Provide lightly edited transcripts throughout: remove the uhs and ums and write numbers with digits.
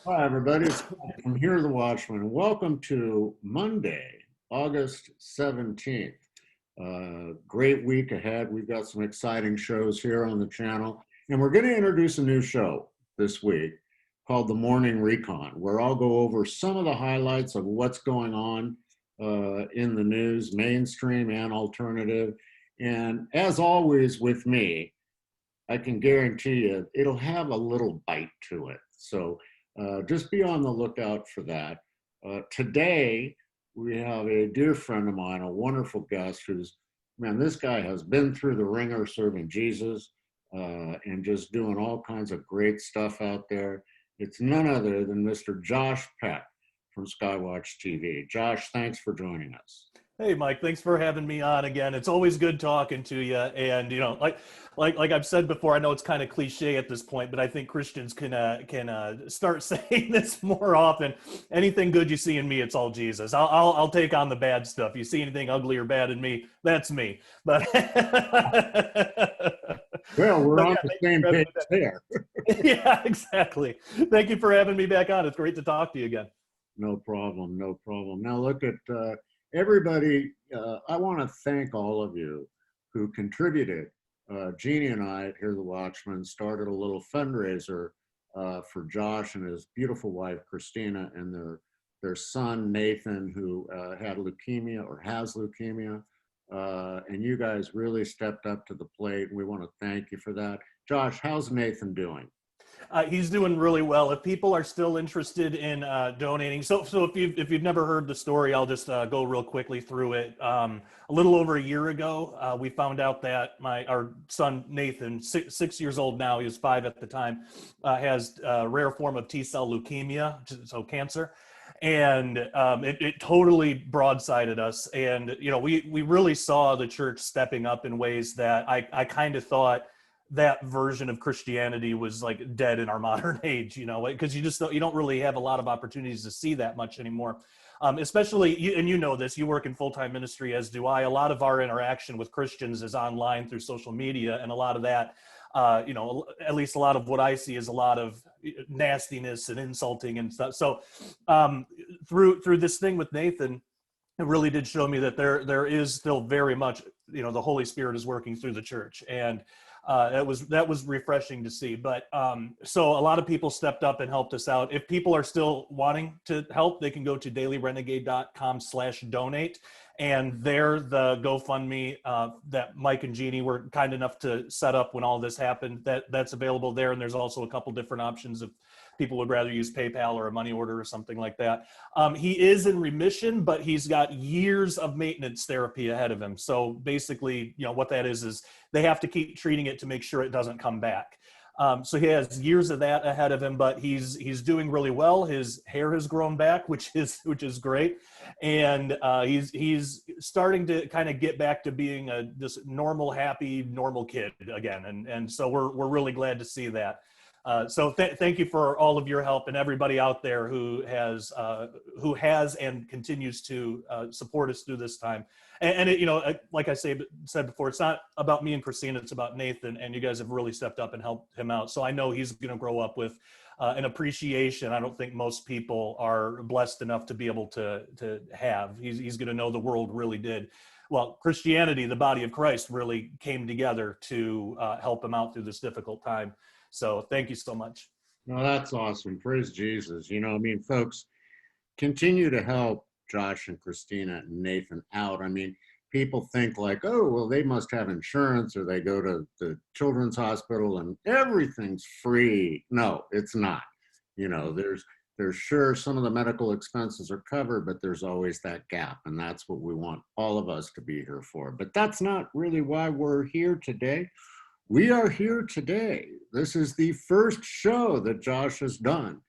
Hi, everybody. It's Mike from Here the Watchmen. Welcome to Monday, August 17th. Great week ahead. We've got some exciting shows here on the channel. And we're going to introduce a new show this week called The Morning Recon, where I'll go over some of the highlights of what's going on in the news, mainstream and alternative. And as always with me, I can guarantee you it'll have a little bite to it. So just be on the lookout for that. Today, we have a dear friend of mine, a wonderful guest who's, man, this guy has been through the ringer serving Jesus and just doing all kinds of great stuff out there. It's none other than Mr. Josh Peck from Skywatch TV. Josh, thanks for joining us. Hey, Mike, thanks for having me on again. It's always good talking to you. And, like I've said before, I know it's kind of cliche at this point, but I think Christians can start saying this more often. Anything good you see in me, it's all Jesus. I'll take on the bad stuff. You see anything ugly or bad in me, that's me. But Well, we're but on yeah, the thank you same for having page me back. there. Yeah, exactly. Thank you for having me back on. It's great to talk to you again. No problem, no problem. Now look at everybody. I want to thank all of you who contributed. Jeannie and I here at the Watchmen started a little fundraiser for Josh and his beautiful wife Christina and their son Nathan, who had leukemia or has leukemia. And you guys really stepped up to the plate. We want to thank you for that. Josh, how's Nathan doing? He's doing really well. If people are still interested in donating, so if you've never heard the story, I'll just go real quickly through it. A little over a year ago, we found out that our son Nathan, 6 years old now, he was 5 at the time, has a rare form of T-cell leukemia, so cancer. And it totally broadsided us. And we really saw the church stepping up in ways that I kind of thought that version of Christianity was like dead in our modern age, because you don't really have a lot of opportunities to see that much anymore. Especially, and you know this, you work in full-time ministry, as do I. A lot of our interaction with Christians is online through social media, and a lot of that, at least a lot of what I see is a lot of nastiness and insulting and stuff. So through this thing with Nathan, it really did show me that there is still very much, the Holy Spirit is working through the church. And that was refreshing to see. But so a lot of people stepped up and helped us out. If people are still wanting to help, they can go to dailyrenegade.com/donate. And there, the GoFundMe that Mike and Jeannie were kind enough to set up when all this happened, that's available there. And there's also a couple different options if people would rather use PayPal or a money order or something like that. He is in remission, but he's got years of maintenance therapy ahead of him. So basically, what that is they have to keep treating it to make sure it doesn't come back. So he has years of that ahead of him, but he's doing really well. His hair has grown back, which is great, and he's starting to kind of get back to being this normal, happy, normal kid again, and so we're really glad to see that. So thank you for all of your help and everybody out there who has and continues to support us through this time. And it, like I said before, it's not about me and Christina, it's about Nathan, and you guys have really stepped up and helped him out. So I know he's going to grow up with an appreciation I don't think most people are blessed enough to be able to have. He's going to know the world really did. Well, Christianity, the body of Christ, really came together to help him out through this difficult time. So thank you so much. No, that's awesome. Praise Jesus. Folks, continue to help Josh and Christina and Nathan out. People think like, oh, well, they must have insurance or they go to the children's hospital and everything's free. No, it's not. There's sure some of the medical expenses are covered, but there's always that gap. And that's what we want all of us to be here for. But that's not really why we're here today. We are here today. This is the first show that Josh has done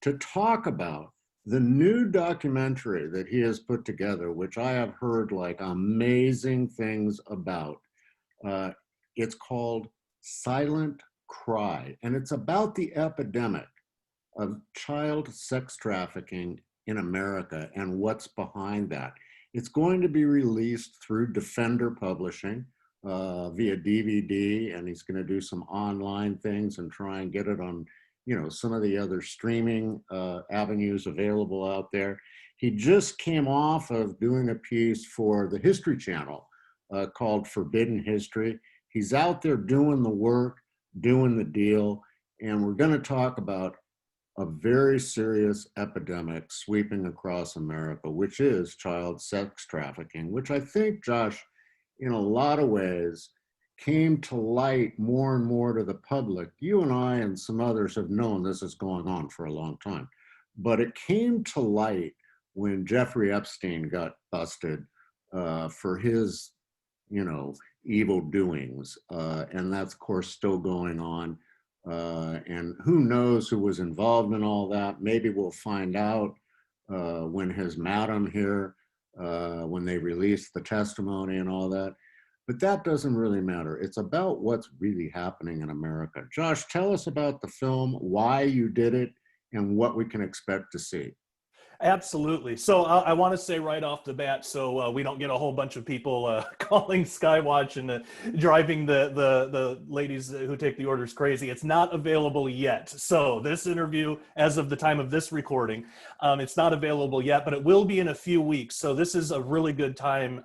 to talk about the new documentary that he has put together, which I have heard like amazing things about. It's called Silent Cry, and it's about the epidemic of child sex trafficking in America and what's behind that. It's going to be released through Defender Publishing via DVD, and he's going to do some online things and try and get it on some of the other streaming avenues available out there. He just came off of doing a piece for the History Channel called Forbidden History. He's out there doing the work, doing the deal, and we're going to talk about a very serious epidemic sweeping across America, which is child sex trafficking, which I think, Josh, in a lot of ways, came to light more and more to the public. You and I and some others have known this is going on for a long time, but it came to light when Jeffrey Epstein got busted for his, evil doings. And that's, of course, still going on. And who knows who was involved in all that. Maybe we'll find out when his madam here, when they release the testimony and all that. But that doesn't really matter. It's about what's really happening in America. Josh, tell us about the film, why you did it, and what we can expect to see. Absolutely. So I want to say right off the bat, so we don't get a whole bunch of people calling Skywatch and driving the ladies who take the orders crazy. It's not available yet. So this interview, as of the time of this recording, it's not available yet, but it will be in a few weeks. So this is a really good time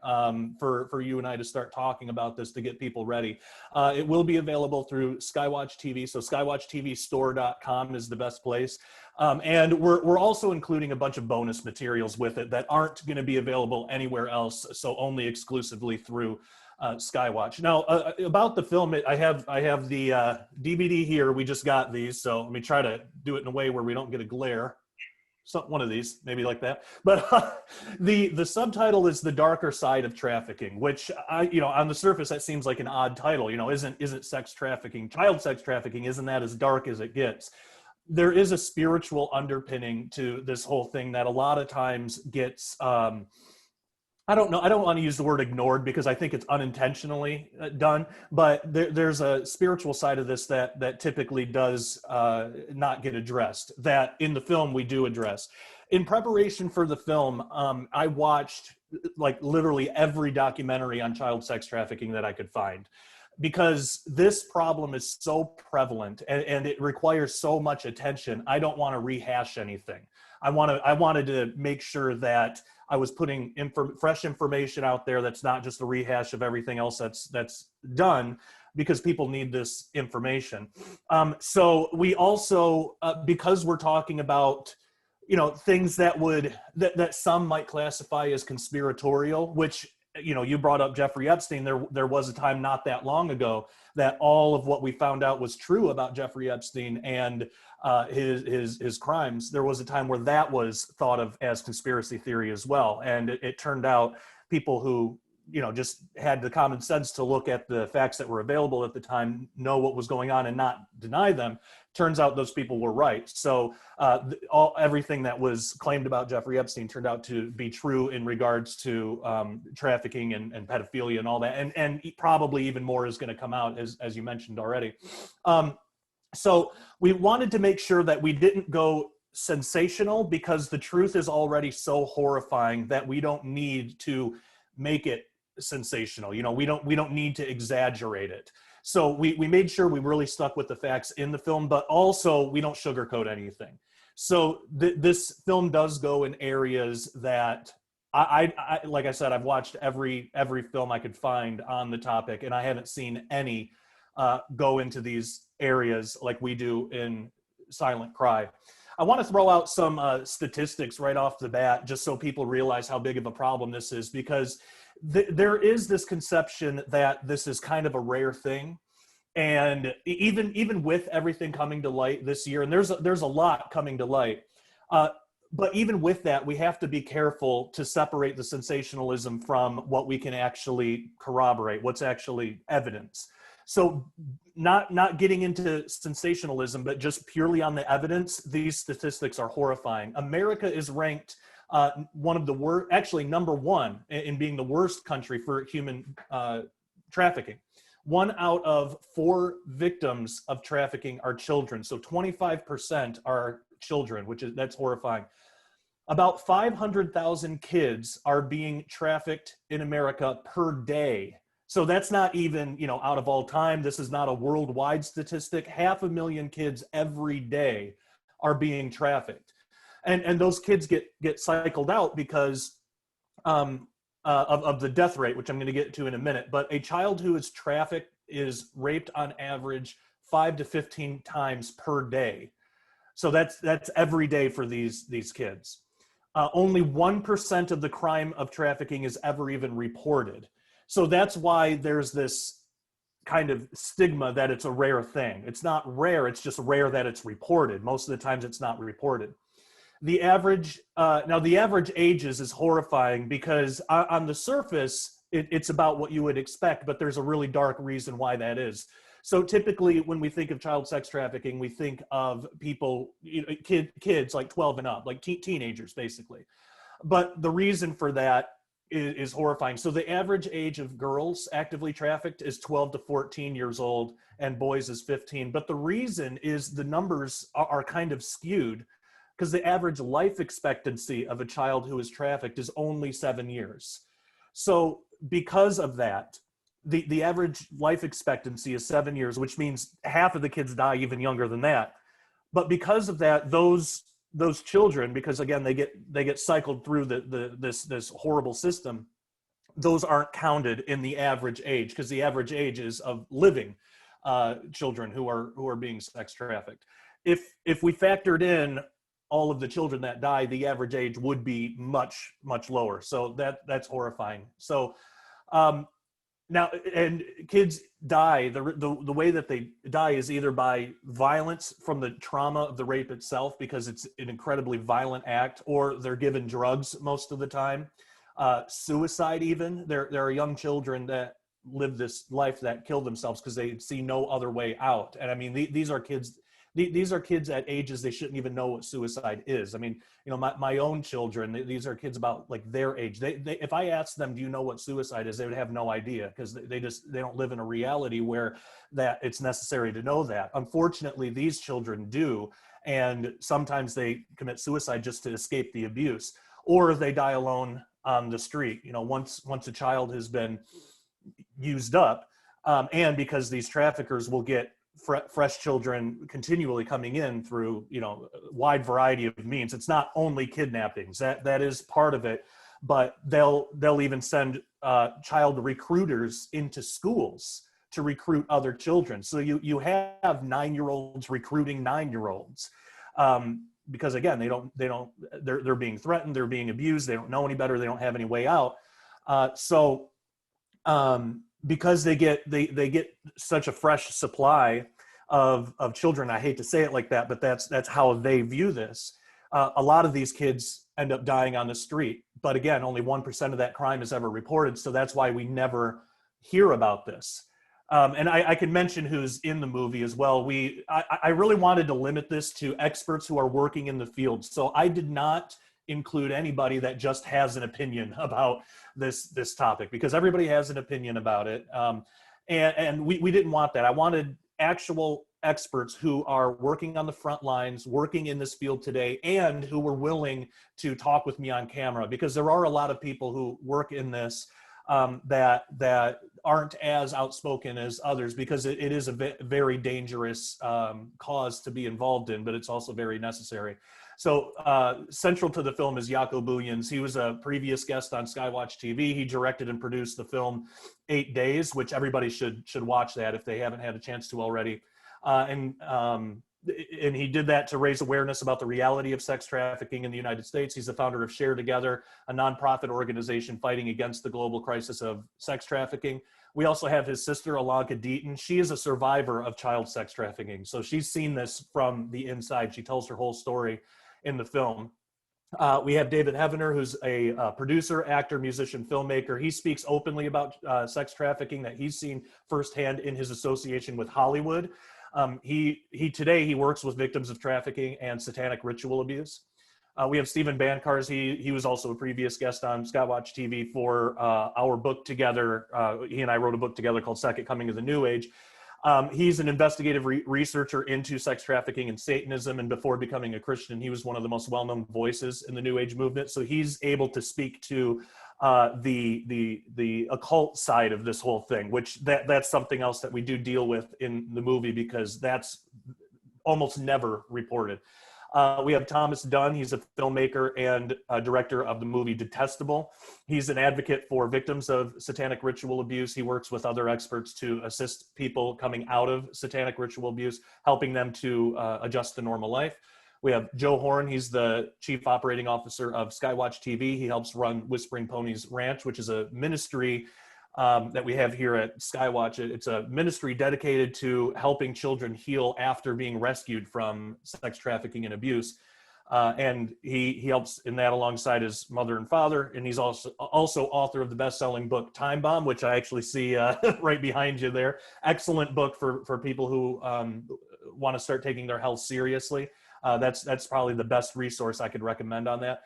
for you and I to start talking about this to get people ready. It will be available through Skywatch TV. So skywatchtvstore.com is the best place. And we're also including a bunch of bonus materials with it that aren't going to be available anywhere else, so only exclusively through Skywatch. Now, about the film, I have the DVD here. We just got these, so let me try to do it in a way where we don't get a glare. One of these, maybe like that. But the subtitle is "The Darker Side of Trafficking," which on the surface that seems like an odd title. Isn't sex trafficking, child sex trafficking, isn't that as dark as it gets? There is a spiritual underpinning to this whole thing that a lot of times gets, I don't know, I don't want to use the word ignored because I think it's unintentionally done, but there's a spiritual side of this that typically does not get addressed, that in the film we do address. In preparation for the film, I watched like literally every documentary on child sex trafficking that I could find, because this problem is so prevalent and it requires so much attention. I don't want to rehash anything. I wanted to make sure that I was putting fresh information out there that's not just a rehash of everything else that's done, because people need this information. So we also, because we're talking about things that some might classify as conspiratorial, which you brought up Jeffrey Epstein. There was a time not that long ago that all of what we found out was true about Jeffrey Epstein and his crimes. There was a time where that was thought of as conspiracy theory as well. And it turned out people who just had the common sense to look at the facts that were available at the time, know what was going on and not deny them. Turns out those people were right. So everything that was claimed about Jeffrey Epstein turned out to be true in regards to trafficking and pedophilia and all that. And probably even more is going to come out, as you mentioned already. So we wanted to make sure that we didn't go sensational, because the truth is already so horrifying that we don't need to make it sensational. We don't need to exaggerate it. So we made sure we really stuck with the facts in the film, but also we don't sugarcoat anything. So this film does go in areas that I like I said, I've watched every film I could find on the topic, and I haven't seen any go into these areas like we do in Silent Cry. I want to throw out some statistics right off the bat, just so people realize how big of a problem this is, because there is this conception that this is kind of a rare thing. And even with everything coming to light this year, and there's a lot coming to light, but even with that, we have to be careful to separate the sensationalism from what we can actually corroborate, what's actually evidence. So not getting into sensationalism, but just purely on the evidence, these statistics are horrifying. America is ranked one of the worst, actually number one in being the worst country for human trafficking. 1 out of 4 victims of trafficking are children. So 25% are children, that's horrifying. About 500,000 kids are being trafficked in America per day. So that's not even, out of all time. This is not a worldwide statistic. 500,000 kids every day are being trafficked. And those kids get cycled out because of the death rate, which I'm going to get to in a minute. But a child who is trafficked is raped on average 5 to 15 times per day. So that's every day for these kids. Only 1% of the crime of trafficking is ever even reported. So that's why there's this kind of stigma that it's a rare thing. It's not rare, it's just rare that it's reported. Most of the times it's not reported. The average ages is horrifying because on the surface, it's about what you would expect, but there's a really dark reason why that is. So typically when we think of child sex trafficking, we think of people, kids like 12 and up, like teenagers basically. But the reason for that is horrifying. So the average age of girls actively trafficked is 12 to 14 years old and boys is 15. But the reason is the numbers are kind of skewed because the average life expectancy of a child who is trafficked is only 7 years. So because of that, the average life expectancy is 7 years, which means half of the kids die even younger than that. But because of that, those children, because again, they get cycled through this horrible system, those aren't counted in the average age because the average age is of living children who are being sex trafficked. If we factored in all of the children that die, the average age would be much, much lower. So that's horrifying. So now, and kids die, the way that they die is either by violence from the trauma of the rape itself, because it's an incredibly violent act, or they're given drugs most of the time. Suicide even. There are young children that live this life that kill themselves because they see no other way out. And I mean, these are kids. These are kids at ages they shouldn't even know what suicide is. I mean, my own children, these are kids about like their age. They if I asked them, do you know what suicide is? They would have no idea because they don't live in a reality where that it's necessary to know that. Unfortunately, these children do. And sometimes they commit suicide just to escape the abuse, or they die alone on the street. Once a child has been used up, and because these traffickers will get fresh children continually coming in through a wide variety of means. It's not only kidnappings, that is part of it, but they'll even send child recruiters into schools to recruit other children. So you have 9-year-olds recruiting 9-year-olds because again they're being threatened, they're being abused, they don't know any better, they don't have any way out. Because they get such a fresh supply of children. I hate to say it like that, but that's how they view this. A lot of these kids end up dying on the street, but again, only 1% of that crime is ever reported. So that's why we never hear about this. And I can mention who's in the movie as well. I really wanted to limit this to experts who are working in the field. So I did not include anybody that just has an opinion about this topic, because everybody has an opinion about it. And we didn't want that. I wanted actual experts who are working on the front lines, working in this field today, and who were willing to talk with me on camera, because there are a lot of people who work in this that aren't as outspoken as others, because it is a very dangerous cause to be involved in, but it's also very necessary. So central to the film is Jaco Booyens. He was a previous guest on Skywatch TV. He directed and produced the film 8 Days, which everybody should watch that if they haven't had a chance to already. And he did that to raise awareness about the reality of sex trafficking in the United States. He's the founder of Share Together, a nonprofit organization fighting against the global crisis of sex trafficking. We also have his sister, Alanka Deaton. She is a survivor of child sex trafficking. So she's seen this from the inside. She tells her whole story in the film. We have David Heavener, who's a producer, actor, musician, filmmaker. He speaks openly about sex trafficking that he's seen firsthand in his association with Hollywood. Today he works with victims of trafficking and satanic ritual abuse. We have Stephen Bancars. He was also a previous guest on Skywatch TV for our book together. He and I wrote a book together called Second Coming of the New Age. He's an investigative researcher into sex trafficking and Satanism, and before becoming a Christian, he was one of the most well-known voices in the New Age movement. So he's able to speak to the occult side of this whole thing, which that's something else that we do deal with in the movie, because that's almost never reported. We have Thomas Dunn. He's a filmmaker and director of the movie Detestable. He's an advocate for victims of satanic ritual abuse. He works with other experts to assist people coming out of satanic ritual abuse, helping them to adjust to normal life. We have Joe Horn. He's the chief operating officer of Skywatch TV. He helps run Whispering Ponies Ranch, which is a ministry that we have here at Skywatch. It's a ministry dedicated to helping children heal after being rescued from sex trafficking and abuse. And he helps in that alongside his mother and father. And he's also author of the best-selling book Time Bomb, which I actually see right behind you there. Excellent book for people who want to start taking their health seriously. That's probably the best resource I could recommend on that.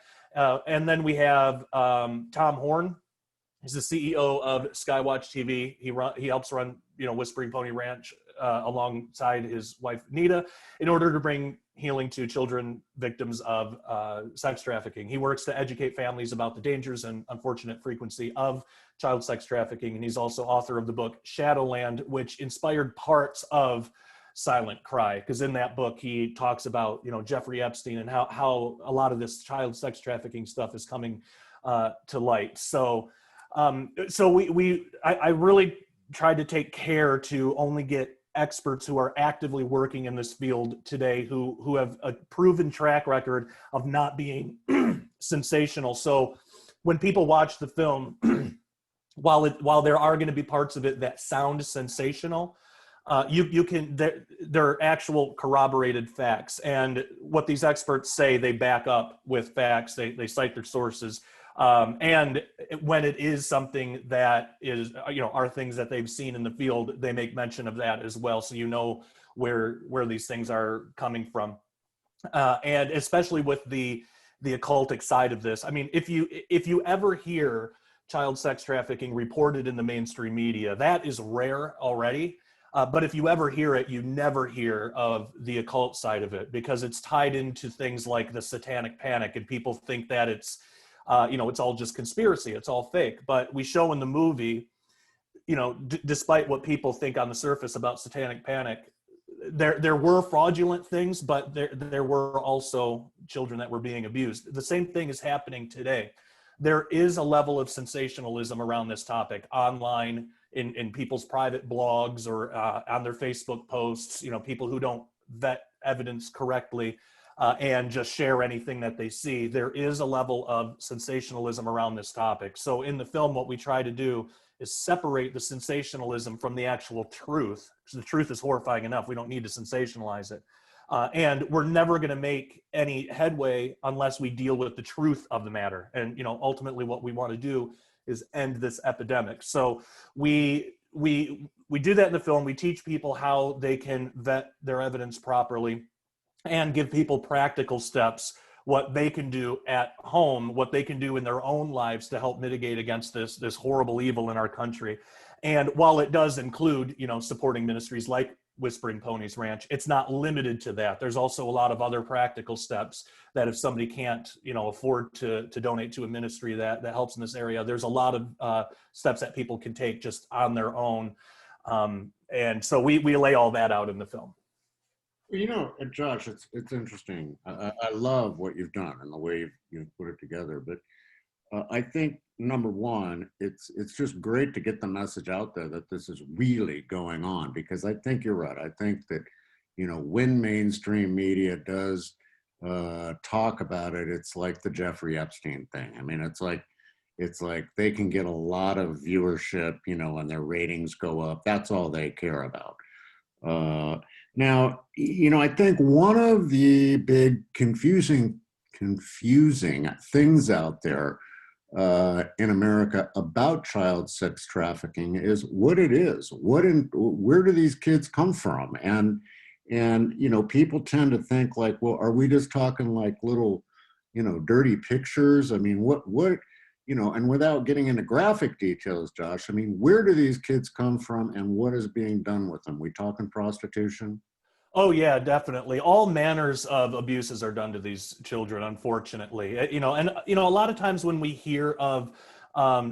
And then we have Tom Horn. He's the CEO of Skywatch TV. He helps run, Whispering Pony Ranch alongside his wife Nita, in order to bring healing to children victims of sex trafficking. He works to educate families about the dangers and unfortunate frequency of child sex trafficking, and he's also author of the book Shadowland, which inspired parts of Silent Cry, because in that book he talks about Jeffrey Epstein and how a lot of this child sex trafficking stuff is coming to light. So I really tried to take care to only get experts who are actively working in this field today, who have a proven track record of not being sensational. So when people watch the film, while there are going to be parts of it that sound sensational, there are actual corroborated facts, and what these experts say, they back up with facts. They cite their sources. And when it is something that is, are things that they've seen in the field, they make mention of that as well. So where these things are coming from. And especially with the occultic side of this. I mean, if you ever hear child sex trafficking reported in the mainstream media, that is rare already. But if you ever hear it, you never hear of the occult side of it, because it's tied into things like the satanic panic, and people think that it's all just conspiracy, it's all fake. But we show in the movie, despite what people think on the surface about satanic panic, there were fraudulent things, but there were also children that were being abused. The same thing is happening today. There is a level of sensationalism around this topic online, in people's private blogs or on their Facebook posts, people who don't vet evidence correctly and just share anything that they see. There is a level of sensationalism around this topic. So in the film, what we try to do is separate the sensationalism from the actual truth, because the truth is horrifying enough. We don't need to sensationalize it. And we're never going to make any headway unless we deal with the truth of the matter. And, ultimately what we want to do is end this epidemic. So we do that in the film. We teach people how they can vet their evidence properly and give people practical steps, what they can do at home, what they can do in their own lives to help mitigate against this horrible evil in our country. And while it does include, supporting ministries like Whispering Ponies Ranch, it's not limited to that. There's also a lot of other practical steps that if somebody can't, afford to donate to a ministry that helps in this area, there's a lot of steps that people can take just on their own. And so we lay all that out in the film. Josh, it's interesting. I love what you've done and the way you've put it together. But I think, number one, it's just great to get the message out there that this is really going on, because I think you're right. I think that, when mainstream media does talk about it, it's like the Jeffrey Epstein thing. I mean, it's like they can get a lot of viewership, and their ratings go up. That's all they care about. Now, I think one of the big confusing things out there in America about child sex trafficking is what it is. Where do these kids come from? And people tend to think like, well, are we just talking like little, dirty pictures? I mean, what, and without getting into graphic details, Josh, I mean, where do these kids come from and what is being done with them? We talking prostitution? Oh yeah, definitely. All manners of abuses are done to these children, unfortunately. A lot of times when we hear of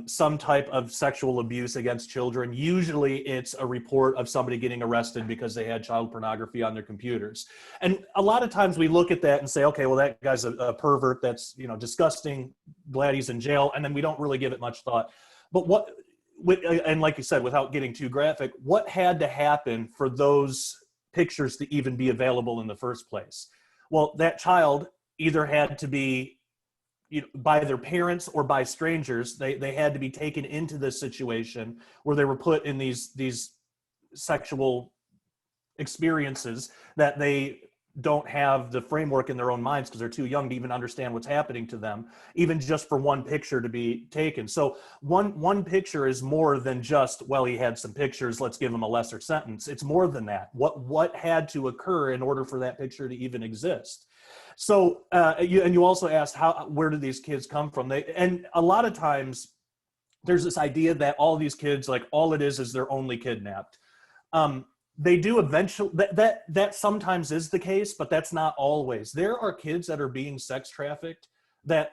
some type of sexual abuse against children. Usually it's a report of somebody getting arrested because they had child pornography on their computers. And a lot of times we look at that and say, okay, well, that guy's a pervert. That's, you know, disgusting. Glad he's in jail. And then we don't really give it much thought. But and like you said, without getting too graphic, what had to happen for those pictures to even be available in the first place? Well, that child either had to be, you know, by their parents or by strangers. They had to be taken into this situation where they were put in these sexual experiences that they don't have the framework in their own minds because they're too young to even understand what's happening to them, even just for one picture to be taken. So one picture is more than just, well, he had some pictures, let's give him a lesser sentence. It's more than that. What had to occur in order for that picture to even exist? So you also asked where did these kids come from? And a lot of times there's this idea that all these kids, like, all it is they're only kidnapped. They do eventually, that sometimes is the case, but that's not always. There are kids that are being sex trafficked that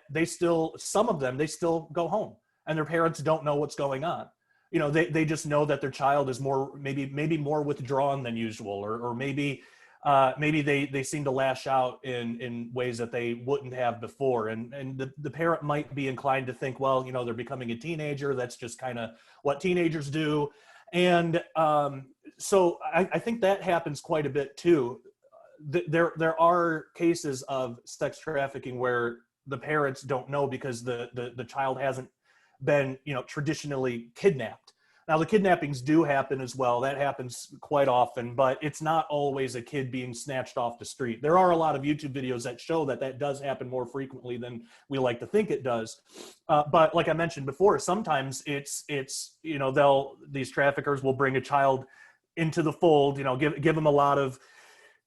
some of them still go home and their parents don't know what's going on. You know, they just know that their child is maybe more withdrawn than usual, or maybe they seem to lash out in ways that they wouldn't have before. And the parent might be inclined to think, well, you know, they're becoming a teenager. That's just kind of what teenagers do. And so I think that happens quite a bit too. There are cases of sex trafficking where the parents don't know because the child hasn't been, you know, traditionally kidnapped. Now, the kidnappings do happen as well. That happens quite often, but it's not always a kid being snatched off the street. There are a lot of YouTube videos that show that does happen more frequently than we like to think it does. But like I mentioned before, sometimes it's you know, these traffickers will bring a child into the fold, you know, give them a lot of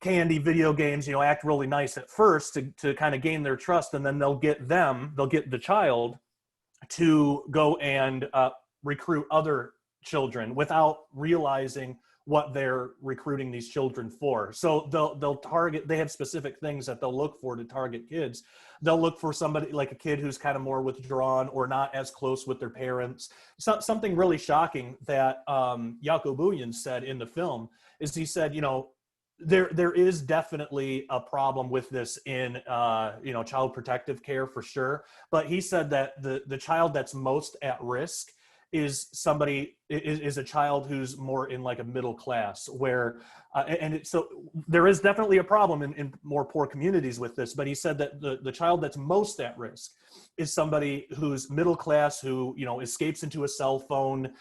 candy, video games, you know, act really nice at first to kind of gain their trust, and then they'll get the child to go and recruit other children without realizing what they're recruiting these children for. So they'll target, they have specific things that they'll look for to target kids. They'll look for somebody like a kid who's kind of more withdrawn or not as close with their parents. Something really shocking that Jaco Booyan said in the film is, he said, you know, there is definitely a problem with this in you know, child protective care for sure. But he said that the child that's most at risk is a child who's more in like a middle class, where so there is definitely a problem in more poor communities with this. But he said that the child that's most at risk is somebody who's middle class, who, you know, escapes into a cell phone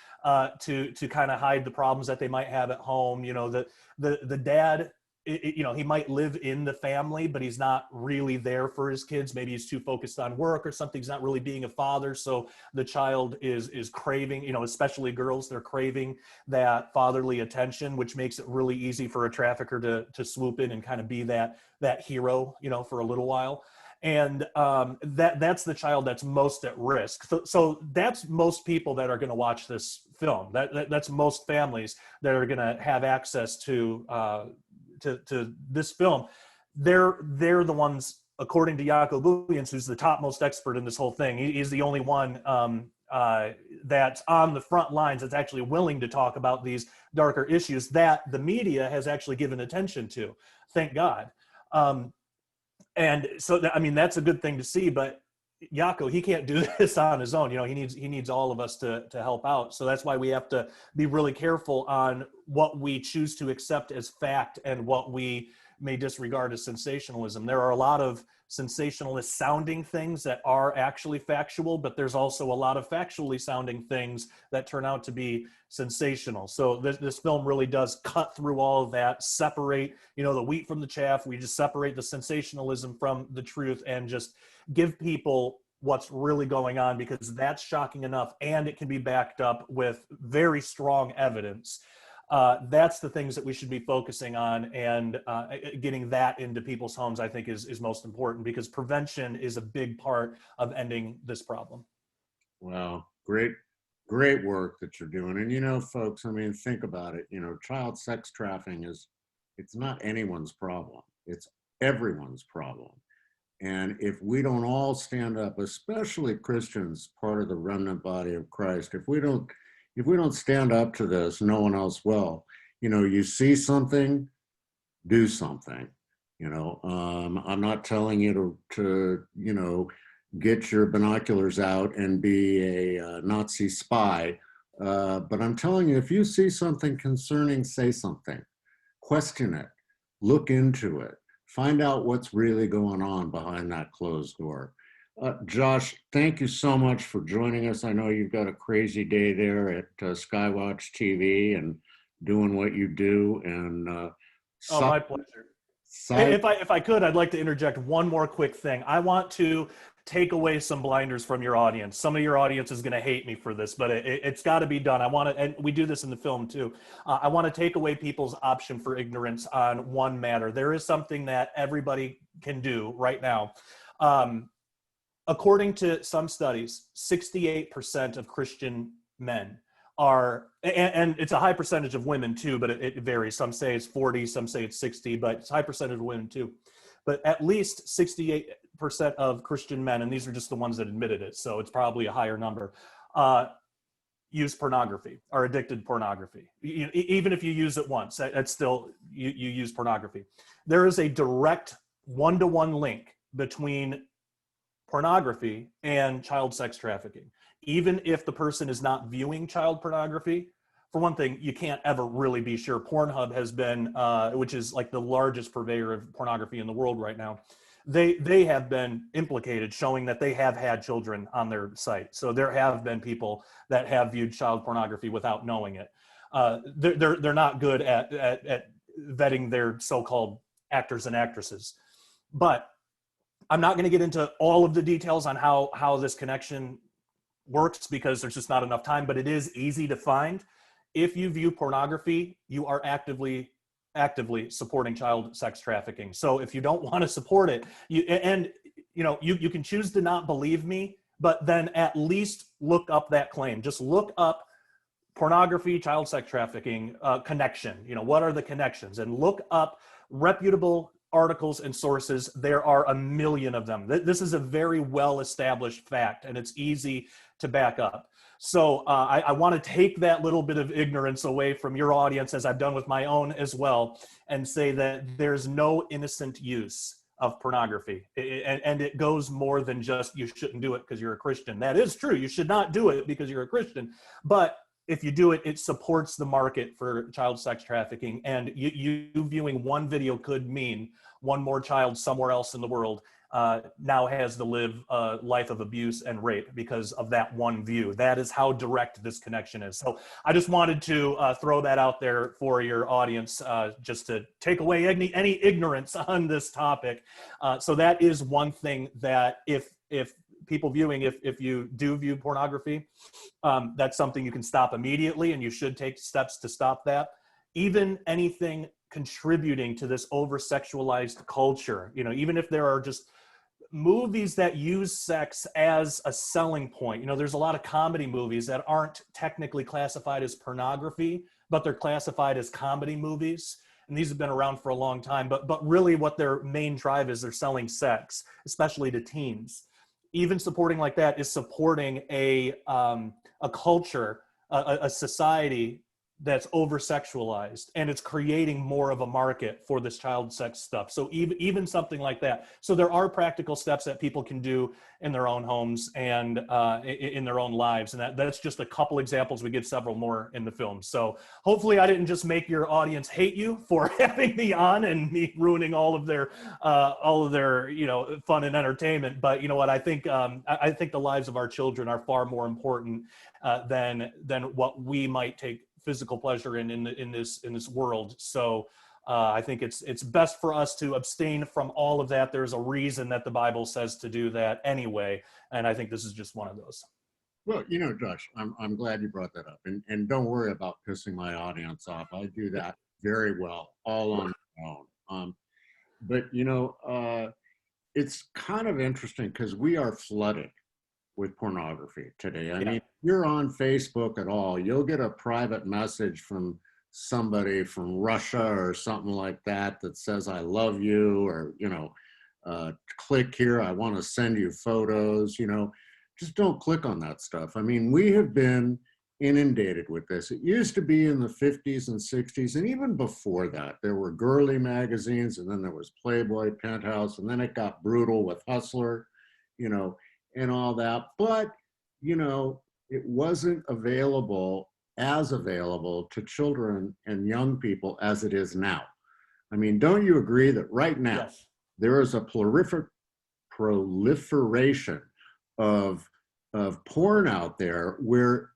to kind of hide the problems that they might have at home. You know, the dad, you know, he might live in the family, but he's not really there for his kids. Maybe he's too focused on work or something. He's not really being a father. So the child is craving, you know, especially girls, they're craving that fatherly attention, which makes it really easy for a trafficker to swoop in and kind of be that hero, you know, for a little while. And that's the child that's most at risk. So that's most people that are going to watch this film. That's most families that are going to have access to this film. They're the ones, according to Jaco Booyan, who's the topmost expert in this whole thing. He's the only one that's on the front lines, that's actually willing to talk about these darker issues that the media has actually given attention to. Thank God. And so, I mean, that's a good thing to see, but Jaco, he can't do this on his own. You know, he needs all of us to help out. So that's why we have to be really careful on what we choose to accept as fact and what we may disregard as sensationalism. There are a lot of sensationalist sounding things that are actually factual, but there's also a lot of factually sounding things that turn out to be sensational. So this film really does cut through all of that, separate, you know, the wheat from the chaff. We just separate the sensationalism from the truth and just give people what's really going on, because that's shocking enough, and it can be backed up with very strong evidence. That's the things that we should be focusing on, and getting that into people's homes, I think, is most important, because prevention is a big part of ending this problem. Wow, great work that you're doing. And, you know, folks, I mean, think about it. You know, child sex trafficking it's not anyone's problem. It's everyone's problem. And if we don't all stand up, especially Christians, part of the remnant body of Christ, if we don't stand up to this, no one else will. You see something, do something. I'm not telling you to get your binoculars out and be a Nazi spy, but I'm telling you, if you see something concerning, say something, question it, look into it, find out what's really going on behind that closed door. Josh, thank you so much for joining us. I know you've got a crazy day there at Skywatch TV and doing what you do. And Oh, my pleasure. side, If I could, I'd like to interject one more quick thing. I want to take away some blinders from your audience. Some of your audience is going to hate me for this, but it's got to be done. I want to, and we do this in the film too. I want to take away people's option for ignorance on one matter. There is something that everybody can do right now. According to some studies, 68% of Christian men are, and it's a high percentage of women too, but it varies. Some say it's 40, some say it's 60, but it's a high percentage of women too. But at least 68% of Christian men, and these are just the ones that admitted it, so it's probably a higher number, use pornography, are addicted to pornography. Even if you use it once, that's still, you use pornography. There is a direct one-to-one link between pornography and child sex trafficking. Even if the person is not viewing child pornography, for one thing, you can't ever really be sure. Pornhub has been, which is like the largest purveyor of pornography in the world right now, they have been implicated, showing that they have had children on their site. So there have been people that have viewed child pornography without knowing it. They're not good at vetting their so-called actors and actresses. But I'm not going to get into all of the details on how this connection works because there's just not enough time, but it is easy to find. If you view pornography, you are actively supporting child sex trafficking. So if you don't want to support it, you can choose to not believe me, but then at least look up that claim. Just look up pornography, child sex trafficking connection. What are the connections? And look up reputable articles and sources. There are a million of them. This is a very well-established fact, and it's easy to back up. So I want to take that little bit of ignorance away from your audience, as I've done with my own as well, and say that there's no innocent use of pornography. And it goes more than just you shouldn't do it because you're a Christian. That is true. You should not do it because you're a Christian. But if you do it, it supports the market for child sex trafficking. And you viewing one video could mean one more child somewhere else in the world now has to live a life of abuse and rape because of that one view. That is how direct this connection is. So I just wanted to throw that out there for your audience, just to take away any ignorance on this topic. So that is one thing that if people viewing, if you do view pornography, that's something you can stop immediately, and you should take steps to stop that. Even anything contributing to this over-sexualized culture, even if there are just movies that use sex as a selling point. There's a lot of comedy movies that aren't technically classified as pornography, but they're classified as comedy movies. And these have been around for a long time, but really what their main drive is, they're selling sex, especially to teens. Even supporting like that is supporting a culture, a society that's over-sexualized, and it's creating more of a market for this child sex stuff. So even something like that. So there are practical steps that people can do in their own homes and in their own lives. And that's just a couple examples. We give several more in the film. So hopefully I didn't just make your audience hate you for having me on and me ruining all of their fun and entertainment. But you know what, I think the lives of our children are far more important than what we might take physical pleasure in this world. So I think it's best for us to abstain from all of that. There's a reason that the Bible says to do that anyway, and I think this is just one of those. Well, Josh, I'm glad you brought that up, and don't worry about pissing my audience off. I do that very well, all on my own. But it's kind of interesting because we are flooded with pornography today. I mean, if you're on Facebook at all, you'll get a private message from somebody from Russia or something like that that says, I love you, or, click here, I want to send you photos, just don't click on that stuff. I mean, we have been inundated with this. It used to be in the 50s and 60s, and even before that, there were girly magazines, and then there was Playboy, Penthouse, and then it got brutal with Hustler, and all that. But, it wasn't available to children and young people as it is now. I mean, don't you agree that right now Yes. there is a proliferation of porn out there where,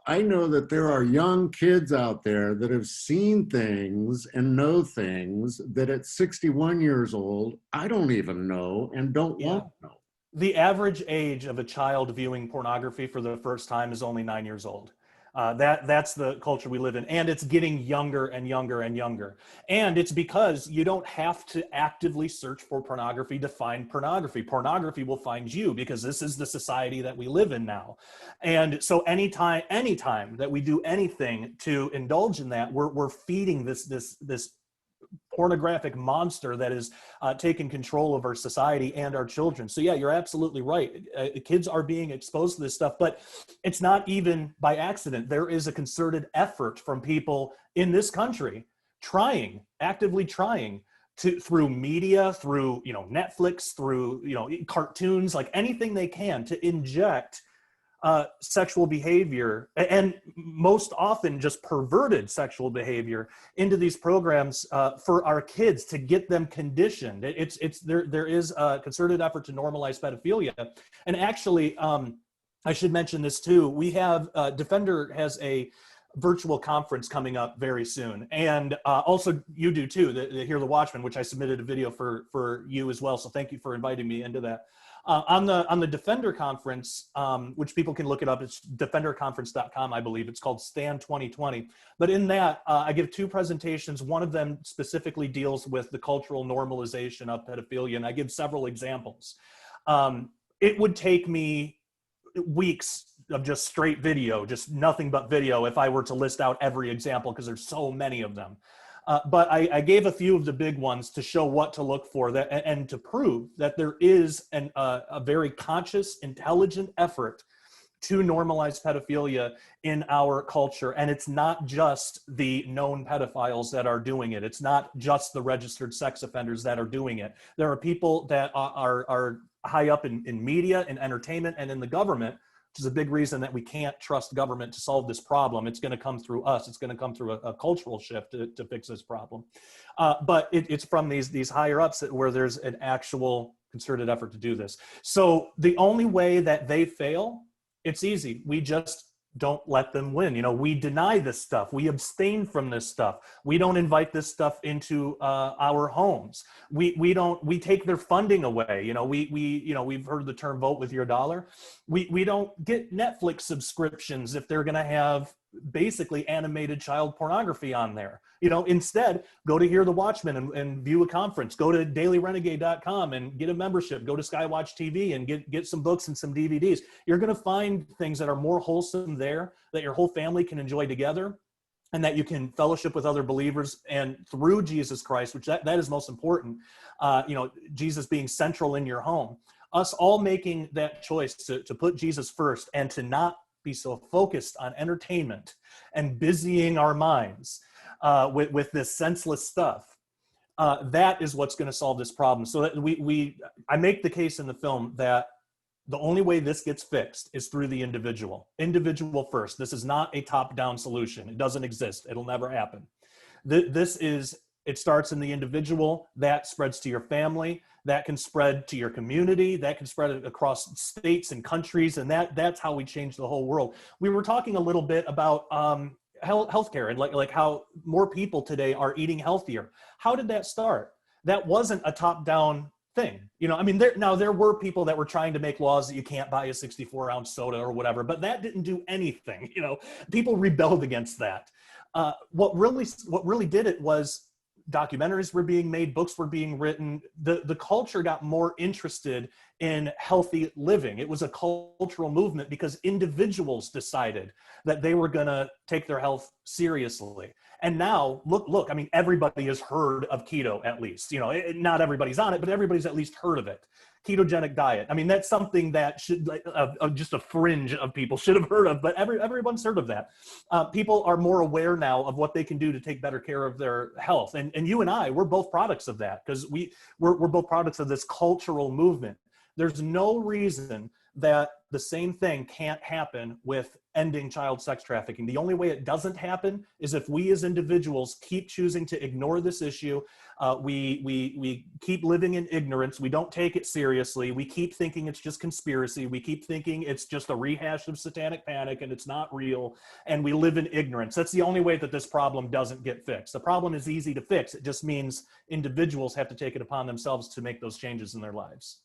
I know that there are young kids out there that have seen things and know things that at 61 years old, I don't even know and don't want to know. The average age of a child viewing pornography for the first time is only 9 years old. That's the culture we live in, and it's getting younger and younger and younger. And it's because you don't have to actively search for pornography to find pornography. Pornography will find you, because this is the society that we live in now. And so anytime that we do anything to indulge in that, we're feeding this pornographic monster that is taking control of our society and our children. So yeah, you're absolutely right. Kids are being exposed to this stuff, but it's not even by accident. There is a concerted effort from people in this country actively trying to, through media, through, Netflix, through, cartoons, like anything they can to inject sexual behavior, and most often just perverted sexual behavior, into these programs for our kids to get them conditioned. There is a concerted effort to normalize pedophilia. And actually, I should mention this too. We have Defender has a virtual conference coming up very soon, and also you do too. The Hear the Watchmen, which I submitted a video for you as well. So thank you for inviting me into that. On the Defender conference, which people can look it up, it's defenderconference.com, I believe. It's called Stand 2020. But in that, I give 2 presentations. One of them specifically deals with the cultural normalization of pedophilia, and I give several examples. It would take me weeks of just straight video, just nothing but video, if I were to list out every example, because there's so many of them. But I gave a few of the big ones to show what to look for, and to prove that there is a very conscious, intelligent effort to normalize pedophilia in our culture. And it's not just the known pedophiles that are doing it. It's not just the registered sex offenders that are doing it. There are people that are high up in media, in entertainment, and in the government, which is a big reason that we can't trust government to solve this problem. It's going to come through us. It's going to come through a cultural shift to fix this problem. But it's from these higher ups where there's an actual concerted effort to do this. So the only way that they fail, it's easy. We just don't let them win. We deny this stuff. We abstain from this stuff. We don't invite this stuff into our homes. We take their funding away. We've heard the term vote with your dollar. We don't get Netflix subscriptions if they're going to have basically animated child pornography on there. Instead, go to Hear the Watchmen and view a conference. Go to dailyrenegade.com and get a membership. Go to Skywatch TV and get some books and some DVDs. You're going to find things that are more wholesome there, that your whole family can enjoy together, and that you can fellowship with other believers, and through Jesus Christ, which that is most important, Jesus being central in your home. Us all making that choice to put Jesus first, and to not be so focused on entertainment and busying our minds with this senseless stuff. That is what's going to solve this problem. So that I make the case in the film that the only way this gets fixed is through the individual first. This is not a top-down solution. It doesn't exist. It'll never happen. It starts in the individual, that spreads to your family, that can spread to your community, that can spread across states and countries, and that's how we change the whole world. We were talking a little bit about healthcare, and like how more people today are eating healthier. How did that start? That wasn't a top-down thing. There were people that were trying to make laws that you can't buy a 64-ounce soda or whatever, but that didn't do anything. People rebelled against that. What really did it was documentaries were being made, books were being written. The culture got more interested in healthy living. It was a cultural movement because individuals decided that they were going to take their health seriously. And now look, I mean, everybody has heard of keto, at least, not everybody's on it, but everybody's at least heard of it. Ketogenic diet. I mean, that's something that should just a fringe of people should have heard of, but everyone's heard of that. People are more aware now of what they can do to take better care of their health. And you and I, we're both products of that, because we're both products of this cultural movement. There's no reason that the same thing can't happen with ending child sex trafficking. The only way it doesn't happen is if we as individuals keep choosing to ignore this issue. We keep living in ignorance. We don't take it seriously. We keep thinking it's just conspiracy. We keep thinking it's just a rehash of satanic panic and it's not real. And we live in ignorance. That's the only way that this problem doesn't get fixed. The problem is easy to fix. It just means individuals have to take it upon themselves to make those changes in their lives.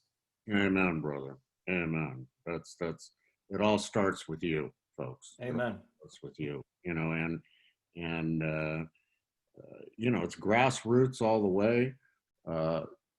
Amen, brother. Amen. That's it. All starts with you, folks. Amen. It starts with you, and it's grassroots all the way.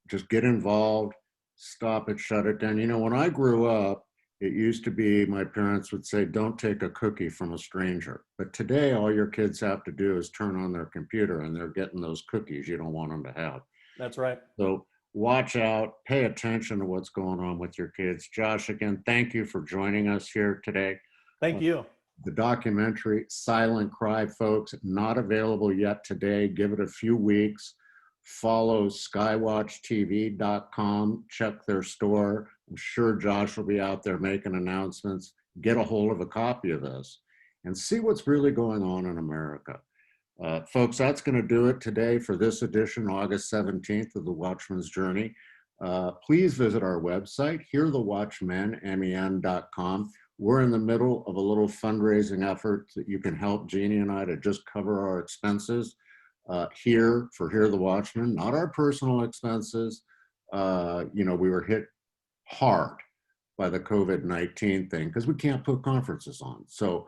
Just get involved, stop it, shut it down. When I grew up, it used to be my parents would say, don't take a cookie from a stranger. But today, all your kids have to do is turn on their computer and they're getting those cookies you don't want them to have. That's right. So watch out, pay attention to what's going on with your kids. Josh, again, thank you for joining us here today. Thank you. The documentary, Silent Cry, folks, not available yet today. Give it a few weeks. Follow skywatchtv.com. Check their store. I'm sure Josh will be out there making announcements. Get a hold of a copy of this and see what's really going on in America. Folks, that's going to do it today for this edition, August 17th of the Watchman's Journey. Please visit our website, hearthewatchmen.com. We're in the middle of a little fundraising effort that you can help Jeannie and I to just cover our expenses here for Hear the Watchmen, not our personal expenses. We were hit hard by the COVID-19 thing because we can't put conferences on. So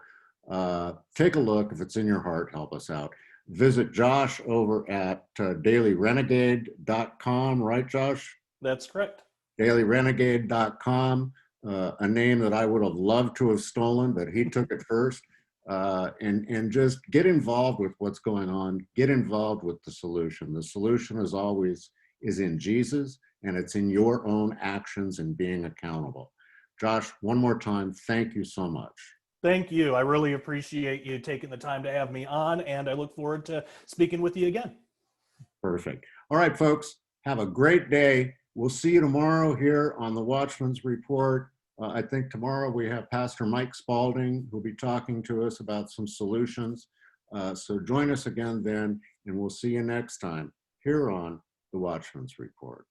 take a look. If it's in your heart, help us out. Visit Josh over at dailyrenegade.com, right, Josh? That's correct. dailyrenegade.com, a name that I would have loved to have stolen, but he took it first. And just get involved with what's going on. Get involved with the solution. The solution is always in Jesus, and it's in your own actions and being accountable. Josh, one more time, thank you so much. Thank you. I really appreciate you taking the time to have me on, and I look forward to speaking with you again. Perfect. All right, folks, have a great day. We'll see you tomorrow here on the Watchman's Report. I think tomorrow we have Pastor Mike Spalding who'll be talking to us about some solutions. So join us again then, and we'll see you next time here on the Watchman's Report.